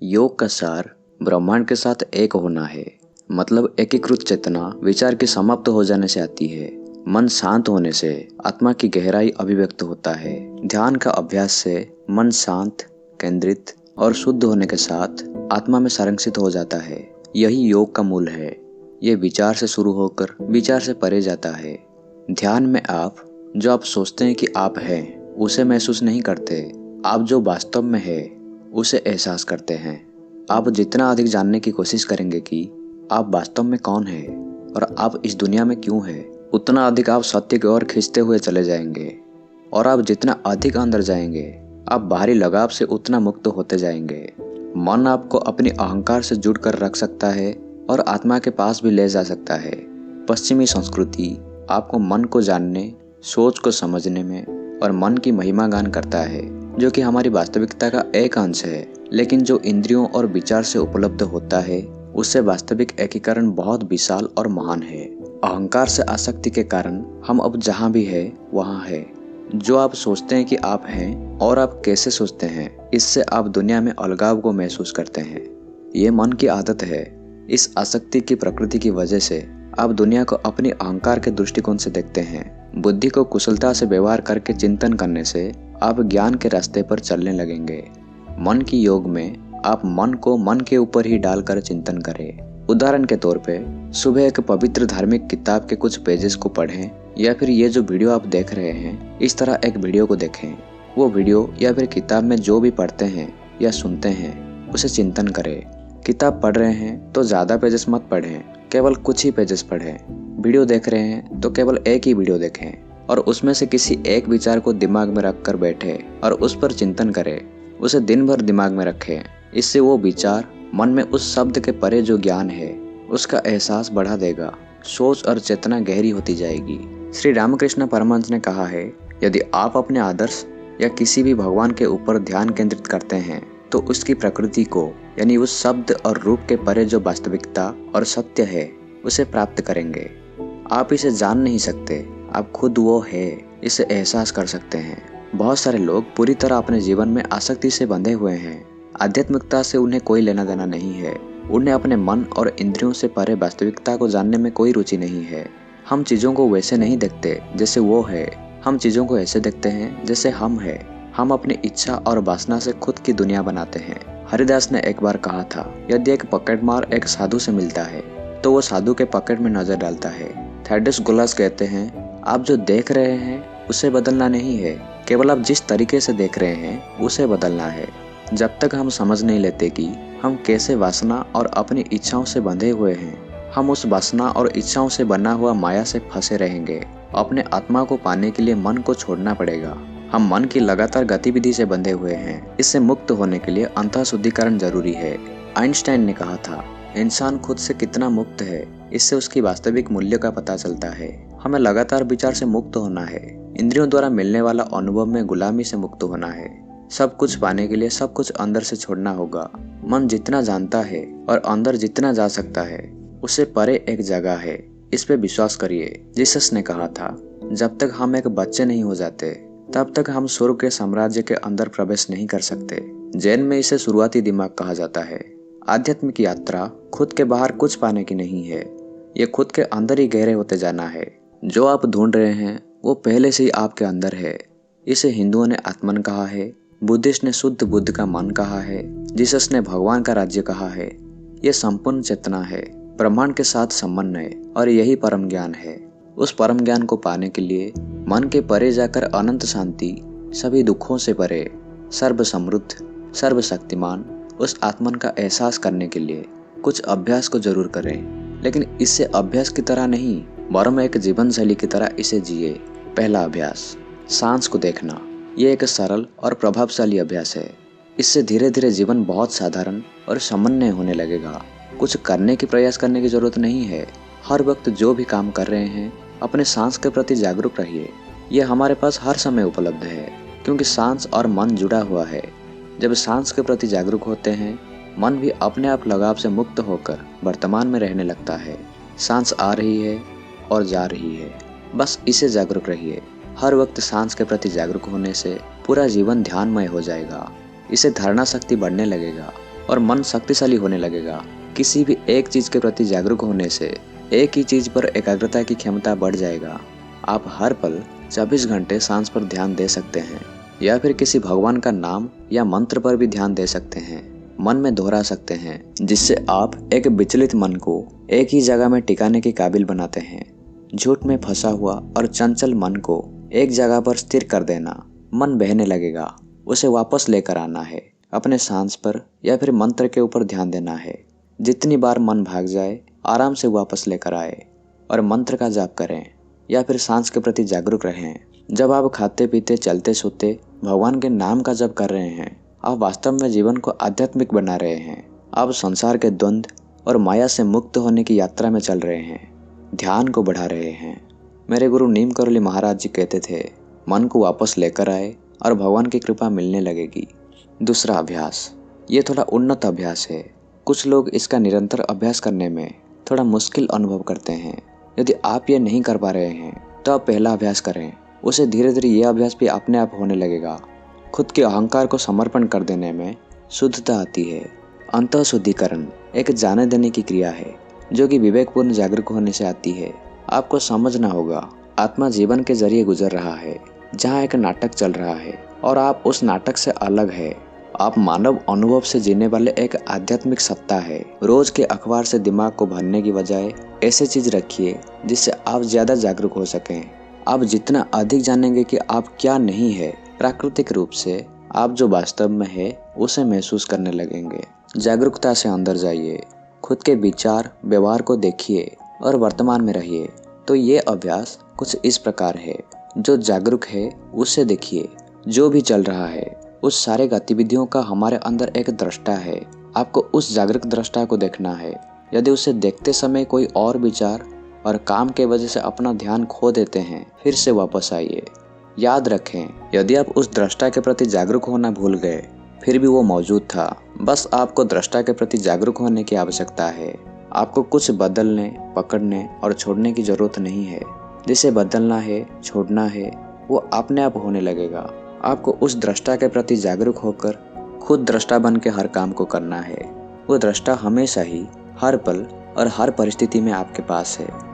योग का सार ब्रह्मांड के साथ एक होना है। मतलब एकीकृत चेतना विचार के समाप्त हो जाने से आती है। मन शांत होने से आत्मा की गहराई अभिव्यक्त होता है। ध्यान का अभ्यास से मन शांत, केंद्रित और शुद्ध होने के साथ आत्मा में संरक्षित हो जाता है। यही योग का मूल है। ये विचार से शुरू होकर विचार से परे जाता है। ध्यान में आप जो आप सोचते हैं कि आप हैं, उसे महसूस नहीं करते। आप जो वास्तव में है उसे एहसास करते हैं। आप जितना अधिक जानने की कोशिश करेंगे कि आप वास्तव में कौन हैं और आप इस दुनिया में क्यों हैं, उतना अधिक आप सत्य की ओर खींचते हुए चले जाएंगे। और आप जितना अधिक अंदर जाएंगे, आप बाहरी लगाव से उतना मुक्त होते जाएंगे। मन आपको अपनी अहंकार से जुड़ कर रख सकता है और आत्मा के पास भी ले जा सकता है। पश्चिमी संस्कृति आपको मन को जानने, सोच को समझने में और मन की महिमा गान करता है, जो कि हमारी वास्तविकता का एक अंश है। लेकिन जो इंद्रियों और विचार से उपलब्ध होता है, उससे वास्तविक एकीकरण बहुत विशाल और महान है। अहंकार से आसक्ति के कारण हम अब जहाँ भी है वहाँ है। जो आप सोचते हैं कि आप हैं और आप कैसे सोचते हैं, इससे आप दुनिया में अलगाव को महसूस करते हैं। ये मन की आदत है। इस आसक्ति की प्रकृति की वजह से आप दुनिया को अपनी अहंकार के दृष्टिकोण से देखते हैं। बुद्धि को कुशलता से व्यवहार करके चिंतन करने से आप ज्ञान के रास्ते पर चलने लगेंगे। मन की योग में आप मन को मन के ऊपर ही डालकर चिंतन करें। उदाहरण के तौर पे सुबह एक पवित्र धार्मिक किताब के कुछ पेजेस को पढ़ें, या फिर ये जो वीडियो आप देख रहे हैं, इस तरह एक वीडियो को देखें। वो वीडियो या फिर किताब में जो भी पढ़ते हैं या सुनते हैं, उसे चिंतन करें। किताब पढ़ रहे हैं तो ज़्यादा पेजेस मत पढ़ें, केवल कुछ ही पेजेस पढ़ें। वीडियो देख रहे हैं तो केवल एक ही वीडियो देखें और उसमें से किसी एक विचार को दिमाग में रख कर बैठे और उस पर चिंतन करें। उसे दिन भर दिमाग में रखें। इससे वो विचार मन में उस शब्द के परे जो ज्ञान है, उसका एहसास बढ़ा देगा। सोच और चेतना गहरी होती जाएगी। श्री रामकृष्ण परमहंस ने कहा है, यदि आप अपने आदर्श या किसी भी भगवान के ऊपर ध्यान केंद्रित करते हैं तो उसकी प्रकृति को, यानी उस शब्द और रूप के परे जो वास्तविकता और सत्य है, उसे प्राप्त करेंगे। आप इसे जान नहीं सकते, आप खुद वो है, इसे एहसास कर सकते हैं। बहुत सारे लोग पूरी तरह अपने जीवन में आसक्ति से बंधे हुए हैं। आध्यात्मिकता से उन्हें कोई लेना देना नहीं है। उन्हें अपने मन और इंद्रियों से परे वास्तविकता को जानने में कोई रुचि नहीं है। हम चीज़ों को वैसे नहीं देखते जैसे वो है, हम चीज़ों को ऐसे देखते हैं जैसे हम है। हम अपनी इच्छा और वासना से खुद की दुनिया बनाते हैं। हरिदास ने एक बार कहा था, यदि एक पॉकेटमार एक साधु से मिलता है तो वो साधु के पॉकेट में नजर डालता है। थैडियस गुलास कहते हैं, आप जो देख रहे हैं उसे बदलना नहीं है, केवल आप जिस तरीके से देख रहे हैं उसे बदलना है। जब तक हम समझ नहीं लेते कि हम कैसे वासना और अपनी इच्छाओं से बंधे हुए हैं, हम उस वासना और इच्छाओं से बना हुआ माया से फंसे रहेंगे। अपने आत्मा को पाने के लिए मन को छोड़ना पड़ेगा। हम मन की लगातार गतिविधि से बंधे हुए हैं। इससे मुक्त होने के लिए अंतः शुद्धिकरण जरूरी है। आइंस्टाइन ने कहा था, इंसान खुद से कितना मुक्त है, इससे उसकी वास्तविक मूल्य का पता चलता है। हमें लगातार विचार से मुक्त होना है। इंद्रियों द्वारा मिलने वाला अनुभव में गुलामी से मुक्त होना है। सब कुछ पाने के लिए सब कुछ अंदर से छोड़ना होगा। मन जितना जानता है और अंदर जितना जा सकता है, उससे परे एक जगह है। इस पे विश्वास करिए। जीसस ने कहा था, जब तक हम एक बच्चे नहीं हो जाते तब तक हम स्वर्ग के साम्राज्य के अंदर प्रवेश नहीं कर सकते। जैन में इसे शुरुआती दिमाग कहा जाता है। आध्यात्मिक यात्रा खुद के बाहर कुछ पाने की नहीं है, ये खुद के अंदर ही गहरे होते जाना है। जो आप ढूंढ रहे हैं वो पहले से ही आपके अंदर है। इसे हिंदुओं ने आत्मन कहा है, बुद्धिस्ट ने शुद्ध बुद्ध का मन कहा है, जीसस ने भगवान का राज्य कहा है। ये संपूर्ण चेतना है, ब्रह्मांड के साथ संबंध है और यही परम ज्ञान है। उस परम ज्ञान को पाने के लिए मन के परे जाकर अनंत शांति, सभी दुखों से परे, सर्व समृद्ध, सर्वशक्तिमान उस आत्मन का एहसास करने के लिए कुछ अभ्यास को जरूर करें। लेकिन इससे अभ्यास की तरह नहीं, वरम एक जीवन शैली की तरह इसे जिए। पहला अभ्यास, सांस को देखना। ये एक सरल और प्रभावशाली अभ्यास है। इससे धीरे धीरे जीवन बहुत साधारण और सामान्य होने लगेगा। कुछ करने की प्रयास करने की जरूरत नहीं है। हर वक्त जो भी काम कर रहे हैं, अपने सांस के प्रति जागरूक रहिए। यह हमारे पास हर समय उपलब्ध है, क्योंकि सांस और मन जुड़ा हुआ है। जब सांस के प्रति जागरूक होते हैं, मन भी अपने आप लगाव से मुक्त होकर वर्तमान में रहने लगता है। सांस आ रही है और जा रही है, बस इसे जागरूक रहिए। हर वक्त सांस के प्रति जागरूक होने से पूरा जीवन ध्यानमय हो जाएगा। इससे धारणा शक्ति बढ़ने लगेगा और मन शक्तिशाली होने लगेगा। किसी भी एक चीज के प्रति जागरूक होने से एक ही चीज पर एकाग्रता की क्षमता बढ़ जाएगा। आप हर पल 24 घंटे सांस पर ध्यान दे सकते हैं या फिर किसी भगवान का नाम या मंत्र पर भी ध्यान दे सकते हैं। मन में दोहरा सकते हैं, जिससे आप एक विचलित मन को एक ही जगह में टिकाने के काबिल बनाते हैं। झूठ में फंसा हुआ और चंचल मन को एक जगह पर स्थिर कर देना। मन बहने लगेगा, उसे वापस लेकर आना है। अपने सांस पर या फिर मंत्र के ऊपर ध्यान देना है। जितनी बार मन भाग जाए आराम से वापस लेकर आए और मंत्र का जाप करें या फिर सांस के प्रति जागरूक रहें। जब आप खाते पीते चलते सोते भगवान के नाम का जप कर रहे हैं, आप वास्तव में जीवन को आध्यात्मिक बना रहे हैं। आप संसार के द्वंद्व और माया से मुक्त होने की यात्रा में चल रहे हैं, ध्यान को बढ़ा रहे हैं। मेरे गुरु नीम करोली महाराज जी कहते थे, मन को वापस लेकर आए और भगवान की कृपा मिलने लगेगी। दूसरा अभ्यास, ये थोड़ा उन्नत अभ्यास है। कुछ लोग इसका निरंतर अभ्यास करने में थोड़ा मुश्किल अनुभव करते हैं। यदि आप ये नहीं कर पा रहे हैं तो आप पहला अभ्यास करें। उसे धीरे धीरे ये अभ्यास भी अपने आप होने लगेगा। खुद के अहंकार को समर्पण कर देने में शुद्धता आती है। अंतः शुद्धिकरण एक जाने देने की क्रिया है जो कि विवेकपूर्ण जागरूक होने से आती है। आपको समझना होगा, आत्मा जीवन के जरिए गुजर रहा है, जहाँ एक नाटक चल रहा है और आप उस नाटक से अलग है। आप मानव अनुभव से जीने वाले एक आध्यात्मिक सत्ता है। रोज के अखबार से दिमाग को भरने की बजाय ऐसे चीज रखिए जिससे आप ज्यादा जागरूक हो सकें। आप जितना अधिक जानेंगे कि आप क्या नहीं है, प्राकृतिक रूप से आप जो वास्तव में है उसे महसूस करने लगेंगे। जागरूकता से अंदर जाइए, खुद के विचार व्यवहार को देखिए और वर्तमान में रहिए। तो ये अभ्यास कुछ इस प्रकार है। जो जागरूक है उसे देखिए, जो भी चल रहा है उस सारे गतिविधियों का हमारे अंदर एक दृष्टा है। आपको उस जागरूक दृष्टा को देखना है। यदि उसे देखते समय कोई और विचार और काम के वजह से अपना ध्यान खो देते हैं, फिर से वापस आइए। याद रखें, यदि आप उस दृष्टा के प्रति जागरूक होना भूल गए फिर भी वो मौजूद था। बस आपको दृष्टा के प्रति जागरूक होने की आवश्यकता है। आपको कुछ बदलने, पकड़ने और छोड़ने की जरूरत नहीं है। जिसे बदलना है, छोड़ना है, वो अपने आप होने लगेगा। आपको उस दृष्टा के प्रति जागरूक होकर खुद दृष्टा बन के हर काम को करना है। वो दृष्टा हमेशा ही, हर पल और हर परिस्थिति में आपके पास है।